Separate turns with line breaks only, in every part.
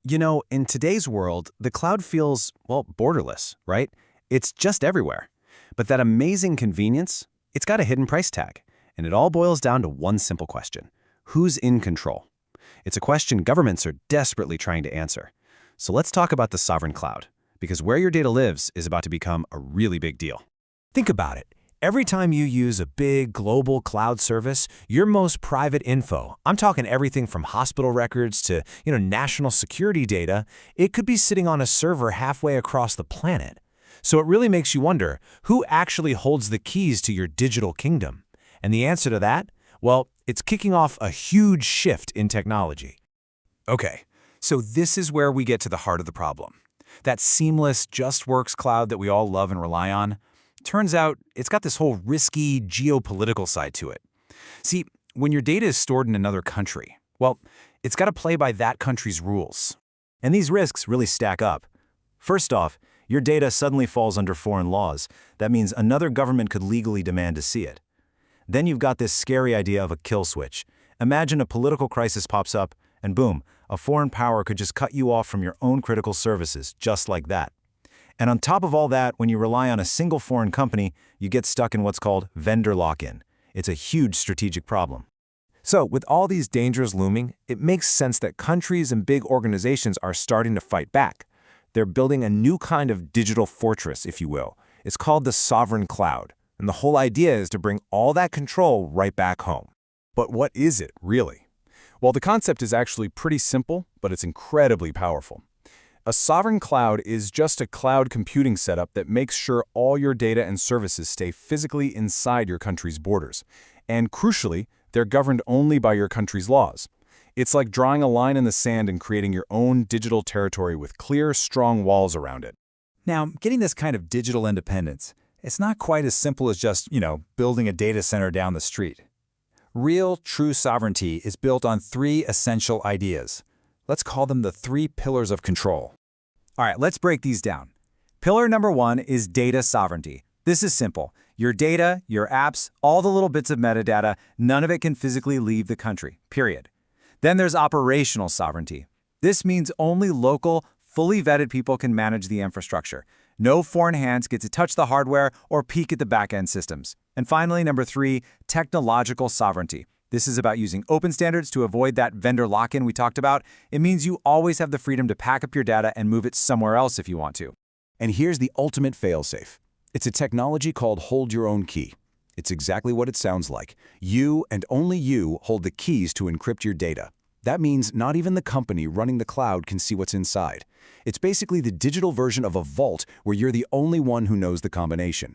In today's world, the cloud feels, well, borderless, right? It's just everywhere. But that amazing convenience, it's got a hidden price tag. And it all boils down to one simple question. Who's in control? It's a question governments are desperately trying to answer. So let's talk about the sovereign cloud, because where your data lives is about to become a really big deal.
Think about it. Every time you use a big global cloud service, your most private info, I'm talking everything from hospital records to, national security data, it could be sitting on a server halfway across the planet. So it really makes you wonder, who actually holds the keys to your digital kingdom? And the answer to that? Well, it's kicking off a huge shift in technology.
Okay, so this is where we get to the heart of the problem. That seamless, just works cloud that we all love and rely on, turns out it's got this whole risky geopolitical side to it. See, when your data is stored in another country, well, it's got to play by that country's rules.
And these risks really stack up. First off, your data suddenly falls under foreign laws. That means another government could legally demand to see it. Then you've got this scary idea of a kill switch. Imagine a political crisis pops up, and boom, a foreign power could just cut you off from your own critical services, just like that. And on top of all that, when you rely on a single foreign company, you get stuck in what's called vendor lock-in. It's a huge strategic problem.
So, with all these dangers looming, it makes sense that countries and big organizations are starting to fight back. They're building a new kind of digital fortress, if you will. It's called the sovereign cloud. And the whole idea is to bring all that control right back home.
But what is it, really? Well, the concept is actually pretty simple, but it's incredibly powerful. A sovereign cloud is just a cloud computing setup that makes sure all your data and services stay physically inside your country's borders. And crucially, they're governed only by your country's laws. It's like drawing a line in the sand and creating your own digital territory with clear, strong walls around it.
Now, getting this kind of digital independence, it's not quite as simple as just, building a data center down the street. Real, true sovereignty is built on three essential ideas. Let's call them the 3 pillars of control. All right, let's break these down. Pillar number 1 is data sovereignty. This is simple. Your data, your apps, all the little bits of metadata, none of it can physically leave the country, period. Then there's operational sovereignty. This means only local, fully vetted people can manage the infrastructure. No foreign hands get to touch the hardware or peek at the back-end systems. And finally, number 3, technological sovereignty. This is about using open standards to avoid that vendor lock-in we talked about. It means you always have the freedom to pack up your data and move it somewhere else if you want to.
And here's the ultimate failsafe. It's a technology called Hold Your Own Key. It's exactly what it sounds like. You and only you hold the keys to encrypt your data. That means not even the company running the cloud can see what's inside. It's basically the digital version of a vault where you're the only one who knows the combination.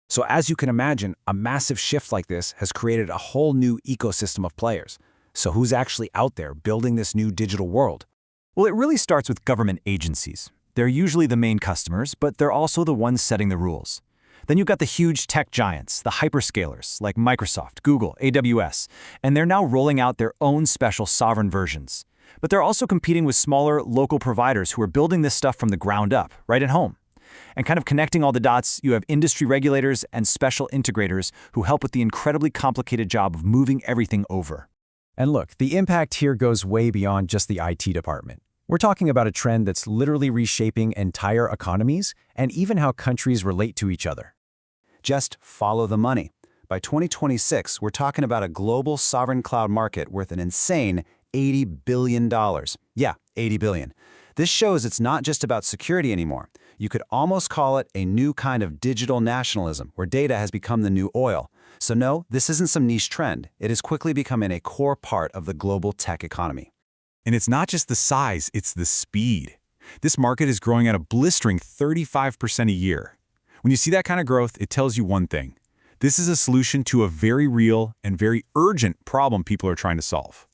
So as you can imagine, a massive shift like this has created a whole new ecosystem of players. So who's actually out there building this new digital world?
Well, it really starts with government agencies. They're usually the main customers, but they're also the ones setting the rules. Then you've got the huge tech giants, the hyperscalers like Microsoft, Google, AWS, and they're now rolling out their own special sovereign versions. But they're also competing with smaller local providers who are building this stuff from the ground up, right at home. And kind of connecting all the dots, you have industry regulators and special integrators who help with the incredibly complicated job of moving everything over.
And look, the impact here goes way beyond just the IT department. We're talking about a trend that's literally reshaping entire economies and even how countries relate to each other.
Just follow the money. By 2026, we're talking about a global sovereign cloud market worth an insane $80 billion. Yeah, $80 billion. This shows it's not just about security anymore. You could almost call it a new kind of digital nationalism, where data has become the new oil. So no, this isn't some niche trend. It is quickly becoming a core part of the global tech economy.
And it's not just the size, it's the speed. This market is growing at a blistering 35% a year. When you see that kind of growth, it tells you one thing. This is a solution to a very real and very urgent problem people are trying to solve.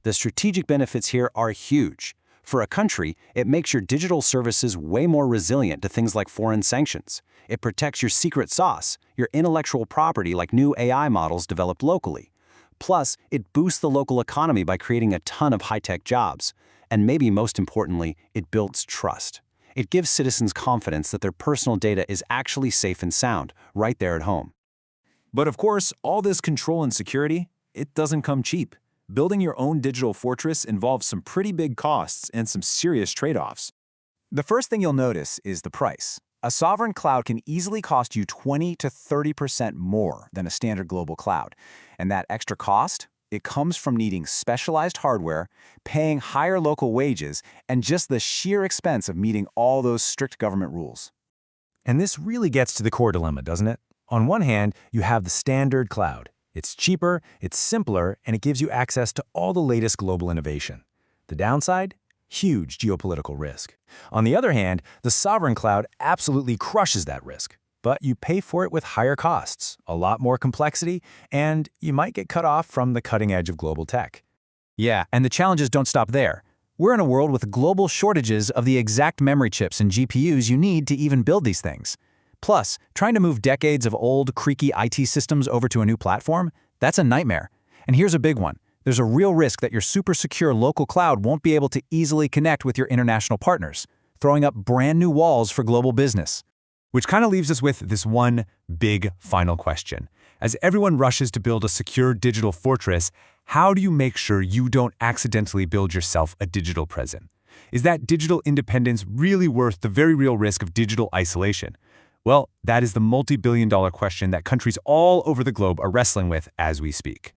The strategic benefits here are huge. For a country, it makes your digital services way more resilient to things like foreign sanctions. It protects your secret sauce, your intellectual property like new AI models developed locally. Plus, it boosts the local economy by creating a ton of high-tech jobs. And maybe most importantly, it builds trust. It gives citizens confidence that their personal data is actually safe and sound, right there at home.
But of course, all this control and security, it doesn't come cheap.
building your own digital fortress involves some pretty big costs and some serious trade-offs. The first thing you'll notice is the price. A sovereign cloud can easily cost you 20 to 30% more than a standard global cloud. And that extra cost? It comes from needing specialized hardware, paying higher local wages, and just the sheer expense of meeting all those strict government rules.
And this really gets to the core dilemma, doesn't it? On one hand, you have the standard cloud. It's cheaper, it's simpler, and it gives you access to all the latest global innovation. The downside? Huge geopolitical risk. On the other hand, the sovereign cloud absolutely crushes that risk. But you pay for it with higher costs, a lot more complexity, and you might get cut off from the cutting edge of global tech.
Yeah, and the challenges don't stop there. We're in a world with global shortages of the exact memory chips and GPUs you need to even build these things. Plus, trying to move decades of old, creaky IT systems over to a new platform, that's a nightmare. And here's a big one. There's a real risk that your super secure local cloud won't be able to easily connect with your international partners, throwing up brand new walls for global business.
Which kind of leaves us with this one big final question. As everyone rushes to build a secure digital fortress, how do you make sure you don't accidentally build yourself a digital prison? Is that digital independence really worth the very real risk of digital isolation? Well, that is the multi-billion-dollar question that countries all over the globe are wrestling with as we speak.